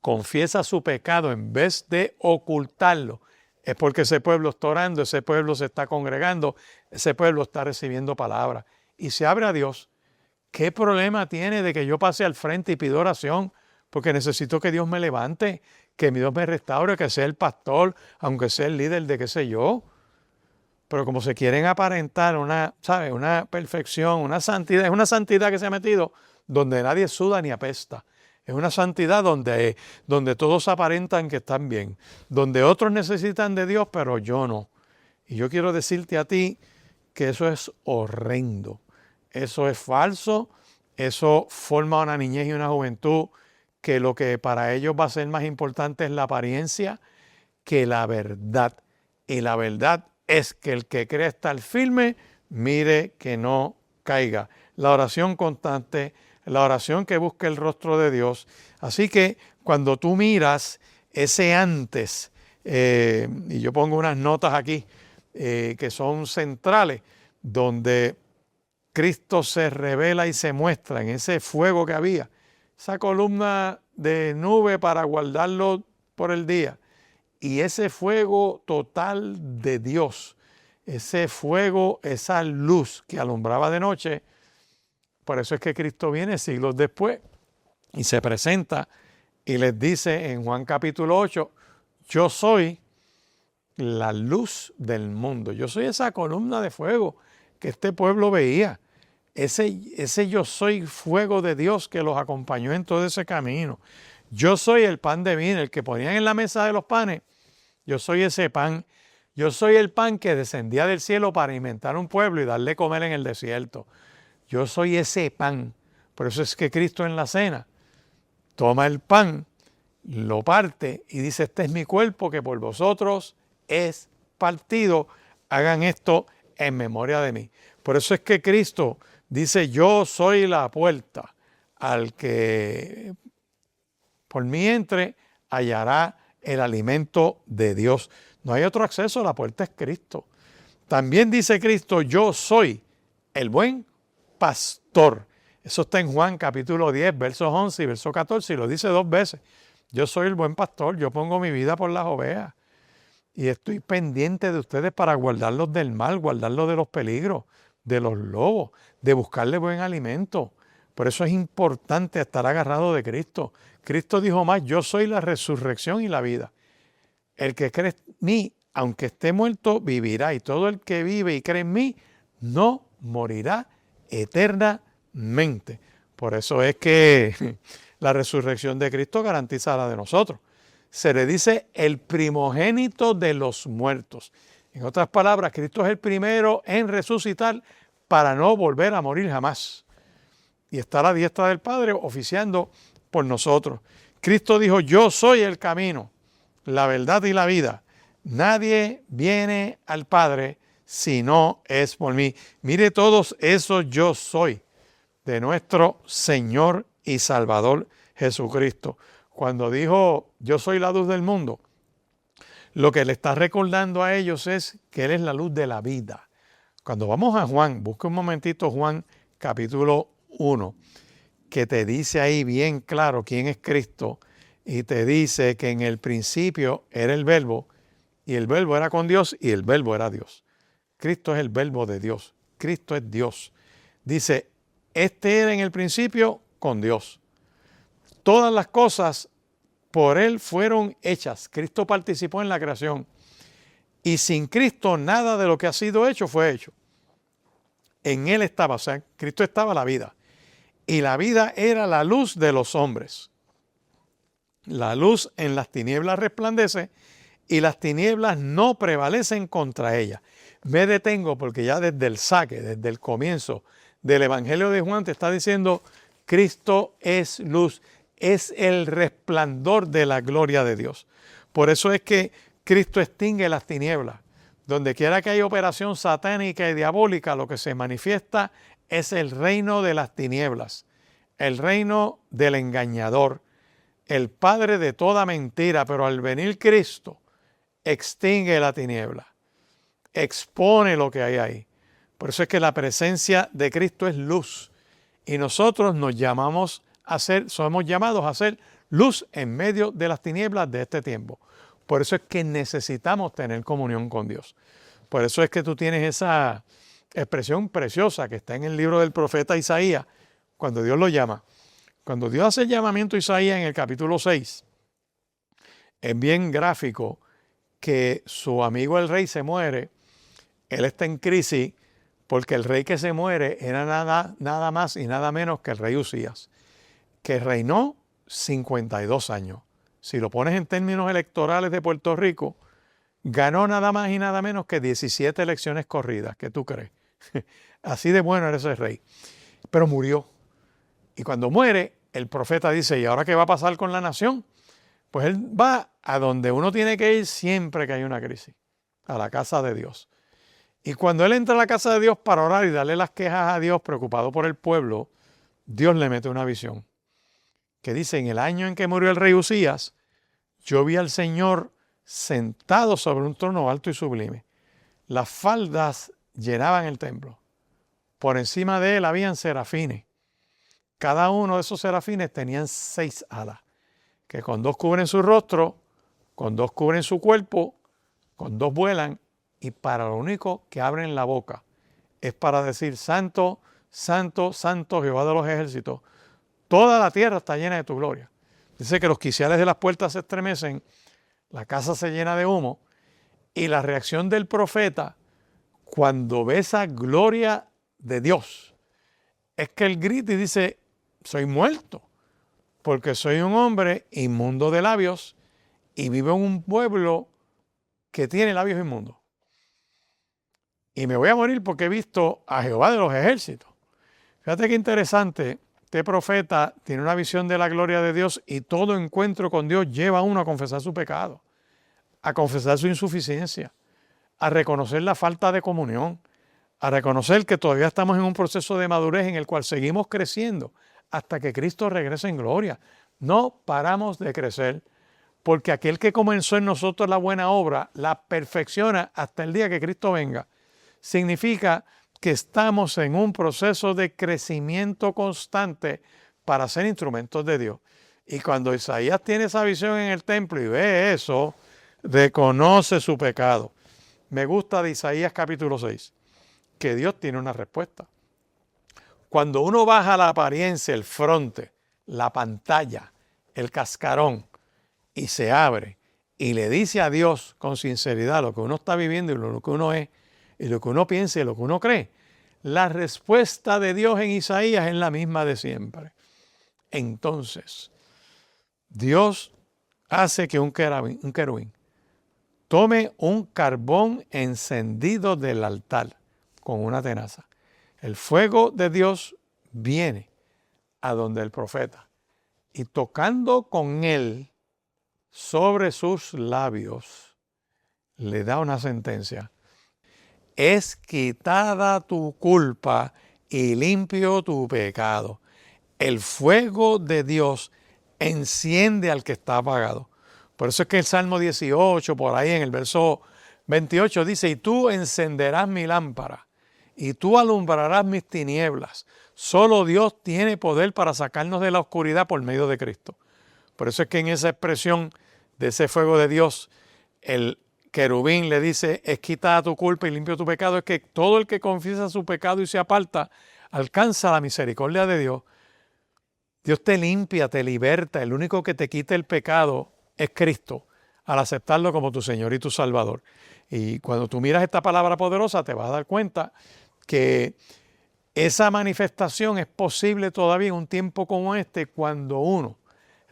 confiesa su pecado en vez de ocultarlo, es porque ese pueblo está orando, ese pueblo se está congregando, ese pueblo está recibiendo palabra y se abre a Dios. ¿Qué problema tiene de que yo pase al frente y pido oración? Porque necesito que Dios me levante, que Dios me restaure, que sea el pastor, aunque sea el líder de qué sé yo. Pero como se quieren aparentar una perfección, una santidad, es una santidad que se ha metido donde nadie suda ni apesta. Es una santidad donde todos aparentan que están bien, donde otros necesitan de Dios, pero yo no. Y yo quiero decirte a ti que eso es horrendo, eso es falso, eso forma una niñez y una juventud que lo que para ellos va a ser más importante es la apariencia que la verdad. Y la verdad es que el que cree estar firme, mire que no caiga. La oración constante, la oración que busca el rostro de Dios. Así que cuando tú miras ese antes, y yo pongo unas notas aquí que son centrales, donde Cristo se revela y se muestra en ese fuego que había, esa columna de nube para guardarlo por el día, y ese fuego total de Dios, ese fuego, esa luz que alumbraba de noche. Por eso es que Cristo viene siglos después y se presenta y les dice en Juan capítulo 8, yo soy la luz del mundo. Yo soy esa columna de fuego que este pueblo veía. Ese yo soy fuego de Dios que los acompañó en todo ese camino. Yo soy el pan de vida, el que ponían en la mesa de los panes. Yo soy ese pan. Yo soy el pan que descendía del cielo para alimentar un pueblo y darle comer en el desierto. Yo soy ese pan. Por eso es que Cristo en la cena toma el pan, lo parte y dice: este es mi cuerpo que por vosotros es partido. Hagan esto en memoria de mí. Por eso es que Cristo dice: yo soy la puerta. Al que por mí entre, hallará el alimento de Dios. No hay otro acceso, la puerta es Cristo. También dice Cristo: yo soy el buen pastor. Eso está en Juan capítulo 10, versos 11 y verso 14, y lo dice 2 veces. Yo soy el buen pastor, yo pongo mi vida por las ovejas. Y estoy pendiente de ustedes para guardarlos del mal, guardarlos de los peligros, de los lobos, de buscarle buen alimento. Por eso es importante estar agarrado de Cristo. Cristo dijo más: yo soy la resurrección y la vida. El que cree en mí, aunque esté muerto, vivirá. Y todo el que vive y cree en mí, no morirá eternamente. Por eso es que la resurrección de Cristo garantiza la de nosotros. Se le dice el primogénito de los muertos. En otras palabras, Cristo es el primero en resucitar para no volver a morir jamás. Y está a la diestra del Padre oficiando por nosotros. Cristo dijo: yo soy el camino, la verdad y la vida. Nadie viene al Padre si no es por mí. Mire todos esos yo soy de nuestro Señor y Salvador Jesucristo. Cuando dijo: yo soy la luz del mundo, lo que le está recordando a ellos es que Él es la luz de la vida. Cuando vamos a Juan, busca un momentito Juan capítulo 1, que te dice ahí bien claro quién es Cristo, y te dice que en el principio era el Verbo, y el Verbo era con Dios, y el Verbo era Dios. Cristo es el Verbo de Dios. Cristo es Dios. Dice: este era en el principio con Dios. Todas las cosas por Él fueron hechas. Cristo participó en la creación. Y sin Cristo nada de lo que ha sido hecho fue hecho. En Él estaba, o sea, Cristo estaba la vida. Y la vida era la luz de los hombres. La luz en las tinieblas resplandece y las tinieblas no prevalecen contra ella. Me detengo porque ya desde el saque, desde el comienzo del Evangelio de Juan te está diciendo: Cristo es luz, es el resplandor de la gloria de Dios. Por eso es que Cristo extingue las tinieblas. Donde quiera que haya operación satánica y diabólica, lo que se manifiesta es el reino de las tinieblas, el reino del engañador, el padre de toda mentira. Pero al venir Cristo, extingue la tiniebla, expone lo que hay ahí. Por eso es que la presencia de Cristo es luz. Y nosotros somos llamados a ser luz en medio de las tinieblas de este tiempo. Por eso es que necesitamos tener comunión con Dios. Por eso es que tú tienes esa expresión preciosa que está en el libro del profeta Isaías, cuando Dios lo llama. Cuando Dios hace el llamamiento a Isaías en el capítulo 6, es bien gráfico que su amigo el rey se muere. Él está en crisis porque el rey que se muere era nada más y nada menos que el rey Usías, que reinó 52 años. Si lo pones en términos electorales de Puerto Rico, ganó nada más y nada menos que 17 elecciones corridas. ¿Qué tú crees? Así de bueno era ese rey. Pero murió. Y cuando muere, el profeta dice: ¿y ahora qué va a pasar con la nación? Pues él va a donde uno tiene que ir siempre que hay una crisis, a la casa de Dios. Y cuando él entra a la casa de Dios para orar y darle las quejas a Dios, preocupado por el pueblo, Dios le mete una visión que dice: en el año en que murió el rey Usías, yo vi al Señor sentado sobre un trono alto y sublime. Las faldas llenaban el templo. Por encima de él habían serafines. Cada uno de esos serafines tenían 6 alas, que con 2 cubren su rostro, con 2 cubren su cuerpo, con 2 vuelan, y para lo único que abren la boca es para decir: Santo, Santo, Santo, Jehová de los ejércitos. Toda la tierra está llena de tu gloria. Dice que los quiciales de las puertas se estremecen, la casa se llena de humo, Y la reacción del profeta cuando ve esa gloria de Dios es que él grita y dice, soy muerto, porque soy un hombre inmundo de labios y vivo en un pueblo que tiene labios inmundos. Y me voy a morir porque he visto a Jehová de los ejércitos. Fíjate qué interesante, este profeta tiene una visión de la gloria de Dios y todo encuentro con Dios lleva a uno a confesar su pecado, a confesar su insuficiencia, a reconocer la falta de comunión, a reconocer que todavía estamos en un proceso de madurez en el cual seguimos creciendo hasta que Cristo regrese en gloria. No paramos de crecer, porque aquel que comenzó en nosotros la buena obra, la perfecciona hasta el día que Cristo venga. Significa que estamos en un proceso de crecimiento constante para ser instrumentos de Dios. Y cuando Isaías tiene esa visión en el templo y ve eso, reconoce su pecado. Me gusta de Isaías capítulo 6, que Dios tiene una respuesta. Cuando uno baja la apariencia, el fronte, la pantalla, el cascarón, y se abre y le dice a Dios con sinceridad lo que uno está viviendo y lo que uno es, y lo que uno piensa y lo que uno cree, la respuesta de Dios en Isaías es la misma de siempre. Entonces, Dios hace que un querubín tome un carbón encendido del altar con una tenaza. El fuego de Dios viene a donde el profeta y tocando con él sobre sus labios, le da una sentencia. Es quitada tu culpa y limpio tu pecado. El fuego de Dios enciende al que está apagado. Por eso es que el Salmo 18, por ahí en el verso 28, dice, y tú encenderás mi lámpara, y tú alumbrarás mis tinieblas. Solo Dios tiene poder para sacarnos de la oscuridad por medio de Cristo. Por eso es que en esa expresión de ese fuego de Dios, el querubín le dice, es quitada tu culpa y limpio tu pecado. Es que todo el que confiesa su pecado y se aparta, alcanza la misericordia de Dios. Dios te limpia, te liberta. El único que te quita el pecado es Cristo, al aceptarlo como tu Señor y tu Salvador. Y cuando tú miras esta palabra poderosa, te vas a dar cuenta que esa manifestación es posible todavía en un tiempo como este, cuando uno,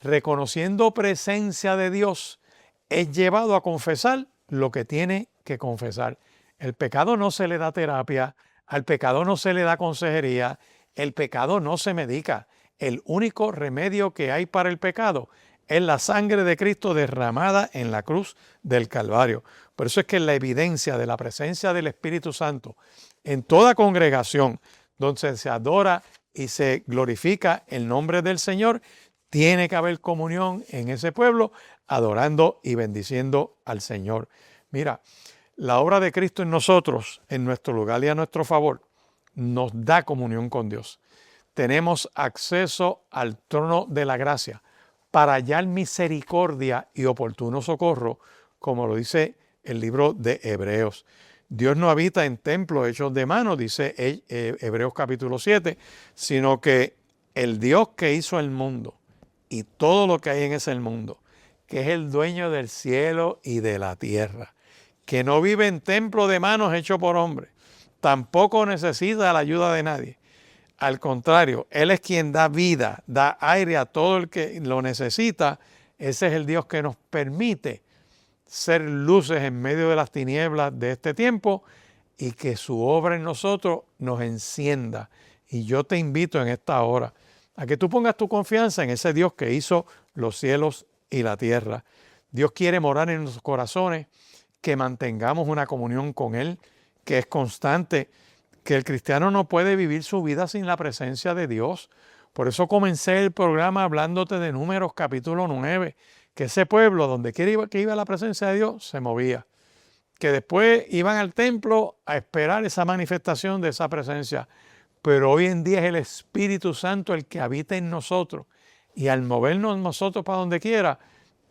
reconociendo presencia de Dios, es llevado a confesar lo que tiene que confesar. El pecado no se le da terapia, al pecado no se le da consejería, el pecado no se medica. El único remedio que hay para el pecado es la sangre de Cristo derramada en la cruz del Calvario. Por eso es que la evidencia de la presencia del Espíritu Santo en toda congregación donde se adora y se glorifica el nombre del Señor, tiene que haber comunión en ese pueblo, adorando y bendiciendo al Señor. Mira, la obra de Cristo en nosotros, en nuestro lugar y a nuestro favor, nos da comunión con Dios. Tenemos acceso al trono de la gracia para hallar misericordia y oportuno socorro, como lo dice el libro de Hebreos. Dios no habita en templos hechos de mano, dice Hebreos capítulo 7, sino que el Dios que hizo el mundo y todo lo que hay en ese mundo, que es el dueño del cielo y de la tierra, que no vive en templo de manos hecho por hombre, tampoco necesita la ayuda de nadie. Al contrario, Él es quien da vida, da aire a todo el que lo necesita. Ese es el Dios que nos permite ser luces en medio de las tinieblas de este tiempo y que su obra en nosotros nos encienda. Y yo te invito en esta hora a que tú pongas tu confianza en ese Dios que hizo los cielos y la tierra. Dios quiere morar en nuestros corazones, que mantengamos una comunión con Él, que es constante, que el cristiano no puede vivir su vida sin la presencia de Dios. Por eso comencé el programa hablándote de Números capítulo 9, que ese pueblo donde quiera que iba la presencia de Dios se movía, que después iban al templo a esperar esa manifestación de esa presencia. Pero hoy en día es el Espíritu Santo el que habita en nosotros, y al movernos nosotros para donde quiera,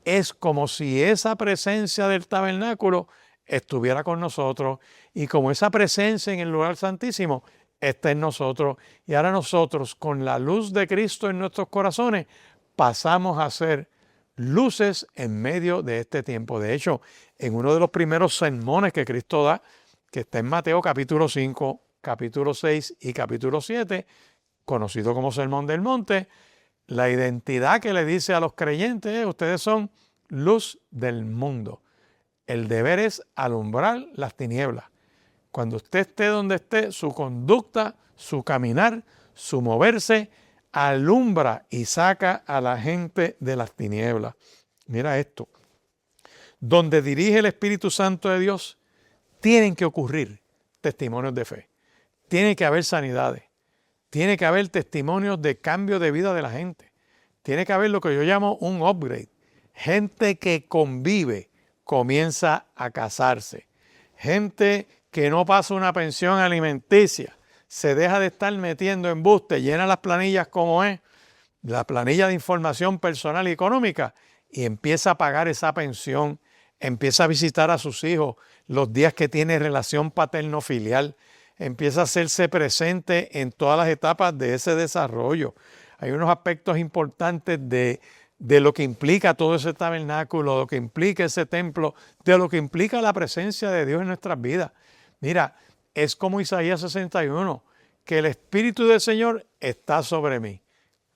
es como si esa presencia del tabernáculo estuviera con nosotros, y como esa presencia en el lugar santísimo está en nosotros, y ahora nosotros con la luz de Cristo en nuestros corazones pasamos a ser luces en medio de este tiempo. De hecho, en uno de los primeros sermones que Cristo da, que está en Mateo capítulo 5, capítulo 6 y capítulo 7, conocido como Sermón del Monte, la identidad que le dice a los creyentes es: ustedes son luz del mundo. El deber es alumbrar las tinieblas. Cuando usted esté donde esté, su conducta, su caminar, su moverse, alumbra y saca a la gente de las tinieblas. Mira esto. Donde dirige el Espíritu Santo de Dios, tienen que ocurrir testimonios de fe. Tiene que haber sanidades. Tiene que haber testimonios de cambio de vida de la gente. Tiene que haber lo que yo llamo un upgrade. Gente que convive, comienza a casarse. Gente que no pasa una pensión alimenticia, se deja de estar metiendo embuste, llena las planillas como es, la planilla de información personal y económica, y empieza a pagar esa pensión, empieza a visitar a sus hijos los días que tiene relación paterno-filial, empieza a hacerse presente en todas las etapas de ese desarrollo. Hay unos aspectos importantes de lo que implica todo ese tabernáculo, de lo que implica ese templo, de lo que implica la presencia de Dios en nuestras vidas. Mira, es como Isaías 61, que el Espíritu del Señor está sobre mí.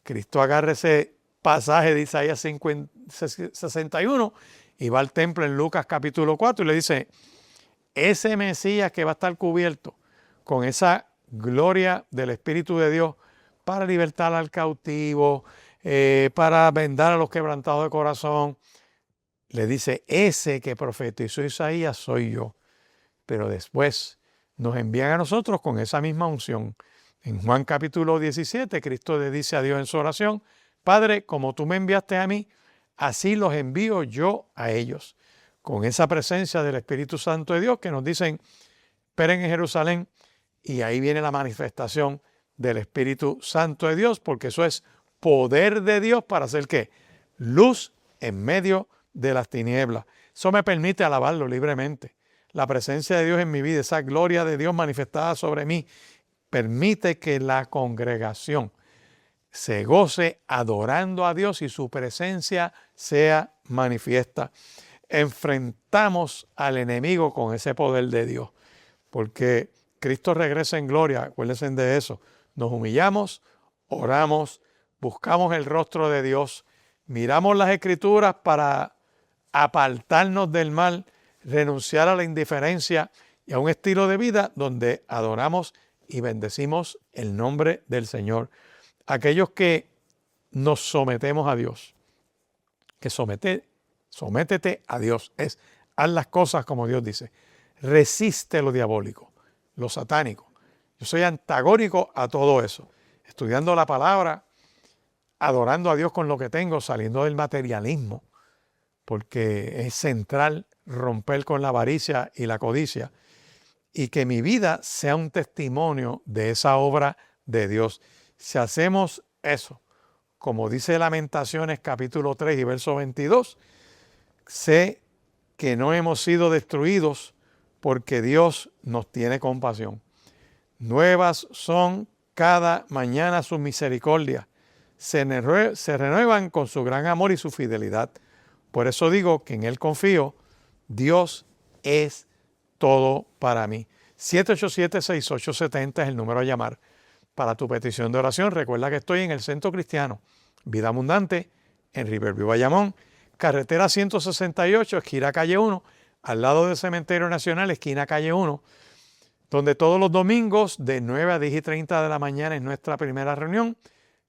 Cristo agarra ese pasaje de Isaías 61 y va al templo en Lucas capítulo 4 y le dice: ese Mesías que va a estar cubierto con esa gloria del Espíritu de Dios para libertar al cautivo, para vendar a los quebrantados de corazón, le dice: ese que profetizó Isaías soy yo. Pero después nos envían a nosotros con esa misma unción. En Juan capítulo 17, Cristo le dice a Dios en su oración: Padre, como tú me enviaste a mí, así los envío yo a ellos. Con esa presencia del Espíritu Santo de Dios que nos dicen: esperen en Jerusalén, y ahí viene la manifestación del Espíritu Santo de Dios, porque eso es poder de Dios para hacer ¿qué? Luz en medio de las tinieblas. Eso me permite alabarlo libremente. La presencia de Dios en mi vida, esa gloria de Dios manifestada sobre mí, permite que la congregación se goce adorando a Dios y su presencia sea manifiesta. Enfrentamos al enemigo con ese poder de Dios, porque Cristo regresa en gloria. Acuérdense de eso. Nos humillamos, oramos, buscamos el rostro de Dios, miramos las Escrituras para apartarnos del mal, renunciar a la indiferencia y a un estilo de vida donde adoramos y bendecimos el nombre del Señor. Aquellos que nos sometemos a Dios, que sométete a Dios, es haz las cosas como Dios dice, resiste lo diabólico, lo satánico. Yo soy antagónico a todo eso, estudiando la palabra, adorando a Dios con lo que tengo, saliendo del materialismo, porque es central romper con la avaricia y la codicia, y que mi vida sea un testimonio de esa obra de Dios. Si hacemos eso, como dice Lamentaciones capítulo 3 y verso 22, sé que no hemos sido destruidos porque Dios nos tiene compasión. Nuevas son cada mañana sus misericordias, se renuevan con su gran amor y su fidelidad. Por eso digo que en Él confío. Dios es todo para mí. 787-6870 es el número a llamar para tu petición de oración. Recuerda que estoy en el Centro Cristiano Vida Abundante en Riverview, Bayamón, carretera 168, esquina calle 1, al lado del Cementerio Nacional, esquina calle 1, donde todos los domingos de 9 a 10:30 de la mañana es nuestra primera reunión.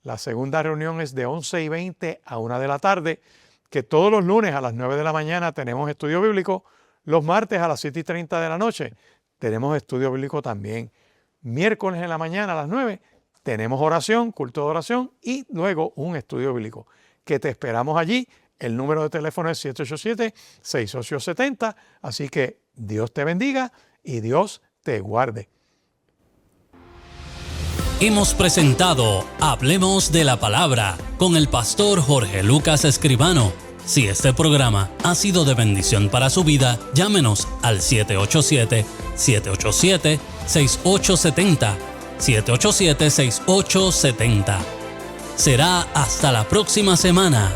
La segunda reunión es de 11:20 a 1 de la tarde, que todos los lunes a las 9 de la mañana tenemos estudio bíblico, los martes a las 7:30 de la noche tenemos estudio bíblico también. Miércoles en la mañana a las 9 tenemos oración, culto de oración y luego un estudio bíblico, que te esperamos allí. El número de teléfono es 787-6870, así que Dios te bendiga y Dios te guarde. Hemos presentado Hablemos de la Palabra con el pastor Jorge Lucas Escribano. Si este programa ha sido de bendición para su vida, llámenos al 787-787-6870. 787-6870. Será hasta la próxima semana.